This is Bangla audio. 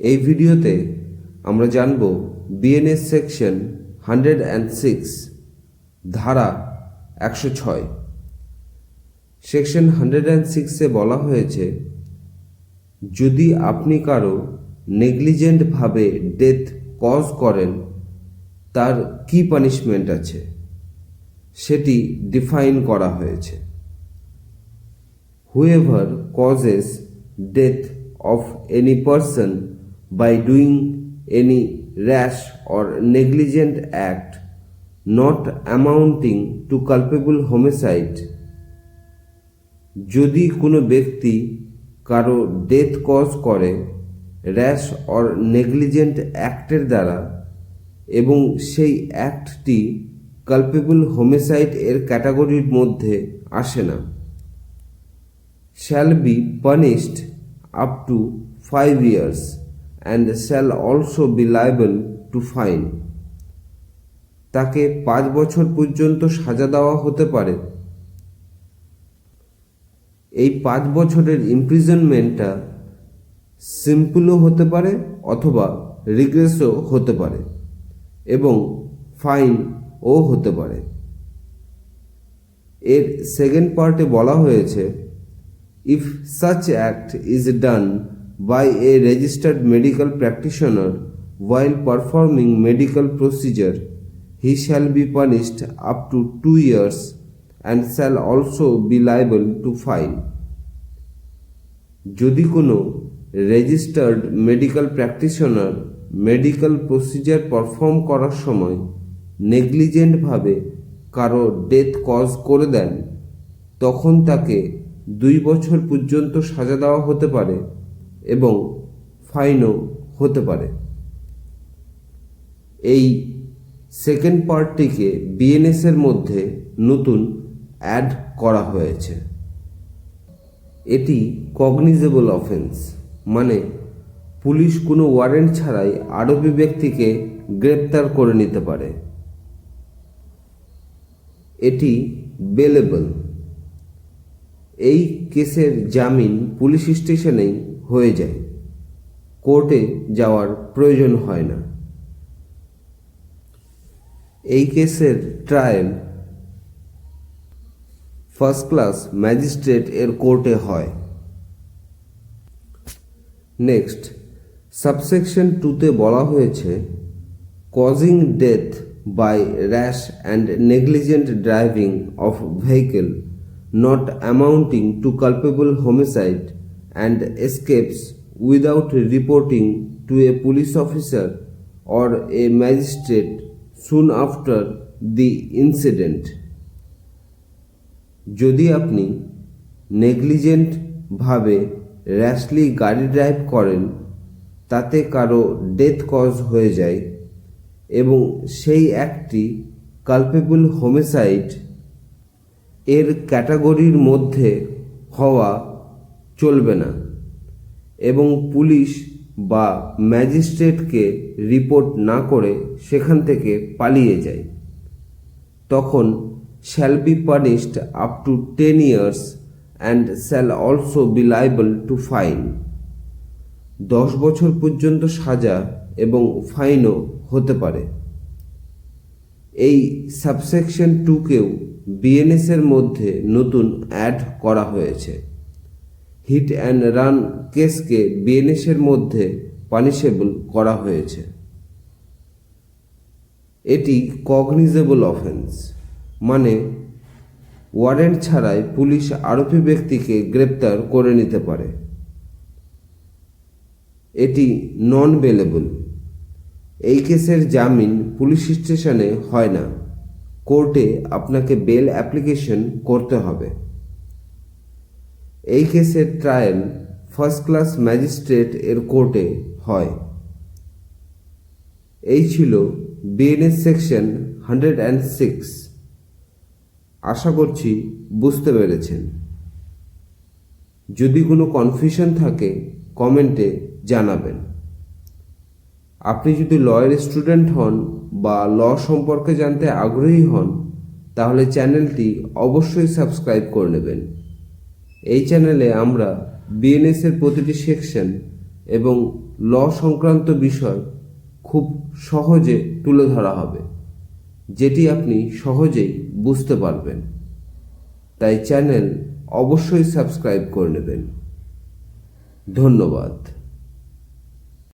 এই ভিডিওতে আমরা জানব বিএনএস সেকশন 106 ধারা 106। সেকশন 106-এ বলা হয়েছে, যদি আপনি কারো নেগলিজেন্টভাবে ডেথ কজ করেন তার কি পানিশমেন্ট আছে সেটি ডিফাইন করা হয়েছে। Whoever causes death of any person by doing any rash or negligent act not amounting to culpable homicide, যদি কোনো ব্যক্তি কারো ডেথ কজ করে র্যাশ অর নেগলিজেন্ট অ্যাক্টের দ্বারা এবং সেই অ্যাক্টটি কালপেবল হোমিসাইড এর ক্যাটাগরির মধ্যে আসে না, shall be punished up to 5 years and shall also be liable to fine, তাকে 5 বছর পর্যন্ত সাজা দেওয়া হতে পারে। এই 5 বছরের ইমপ্রিজনমেন্টটা সিম্পলও হতে পারে অথবা রিগ্রেসও হতে পারে এবং ফাইনও হতে পারে। এর সেকেন্ড পার্টে বলা হয়েছে, if such act is done by a registered medical practitioner while performing medical procedure, he shall be punished up to 2 years and shall also be liable to fine. যদি কোনো registered medical practitioner medical procedure perform করার সময় নেগলিজেন্টভাবে কারো ডেথ কজ করে দেন, তখন তাকে 2 বছর পর্যন্ত সাজা দেওয়া হতে পারে এবং ফাইনও হতে পারে। এই সেকেন্ড পার্টটিকে বিএনএস এর মধ্যে নতুন অ্যাড করা হয়েছে। এটি কগনিজেবল অফেন্স, মানে পুলিশ কোনো ওয়ারেন্ট ছাড়াই আরোপী ব্যক্তিকে গ্রেপ্তার করে নিতে পারে। এটি বেলেবল, এই কেসের জামিন পুলিশ স্টেশনেই হয়ে যায়, কোর্টে যাওয়ার প্রয়োজন হয় না। এই কেসের ট্রায়াল ফার্স্ট ক্লাস ম্যাজিস্ট্রেট এর কোর্টে হয়। নেক্সট, সাবসেকশন 2-তে বলা হয়েছে, causing death by rash and negligent driving of vehicle not amounting to culpable homicide and escapes without reporting to a police officer or a magistrate soon after the incident. যদি আপনি নেগলিজেন্টভাবে র্যাশলি গাড়ি ড্রাইভ করেন, তাতে কারো ডেথ কজ হয়ে যায় এবং সেই অ্যাক্টটি কালপেবল হোমিসাইড এর ক্যাটাগরির মধ্যে হওয়া চলবে না এবং পুলিশ বা ম্যাজিস্ট্রেটকে রিপোর্ট না করে সেখান থেকে পালিয়ে যায়, তখন shall be punished up to 10 years and shall also be liable two fine. 10 বছর পর্যন্ত সাজা এবং ফাইনও হতে পারে। এই সাবসেকশন 2-কেও বিএনএস এর মধ্যে নতুন অ্যাড করা হয়েছে। হিট অ্যান্ড রান কেসকে বিএনএস এর মধ্যে পানিশেবল করা হয়েছে। এটি কগনিজেবল অফেন্স, মানে ওয়ারেন্ট ছাড়াই পুলিশ আরোপী ব্যক্তিকে গ্রেপ্তার করে নিতে পারে। এটি নন বেলেবল, এই কেসের জামিন পুলিশ স্টেশনে হয় না, কোর্টে আপনাকে বেল অ্যাপ্লিকেশন করতে হবে। এই কেসের ট্রায়াল ফার্স্ট ক্লাস ম্যাজিস্ট্রেট এর কোর্টে হয়। এই ছিল বিএনএস সেকশন 106। আশা করছি বুঝতে পেরেছেন। যদি কোনো কনফিউশন থাকে কমেন্টে জানাবেন। আপনি যদি লয়ের স্টুডেন্ট হন বা ল সম্পর্কে জানতে আগ্রহী হন, তাহলে চ্যানেলটি অবশ্যই সাবস্ক্রাইব করে নেবেন। এই চ্যানেলে আমরা বিএনএস এর প্রতিটি সেকশন এবং ল সংক্রান্ত বিষয় খুব সহজে তুলে ধরা হবে, যেটি আপনি সহজেই বুঝতে পারবেন। তাই চ্যানেল অবশ্যই সাবস্ক্রাইব করে নেবেন। ধন্যবাদ।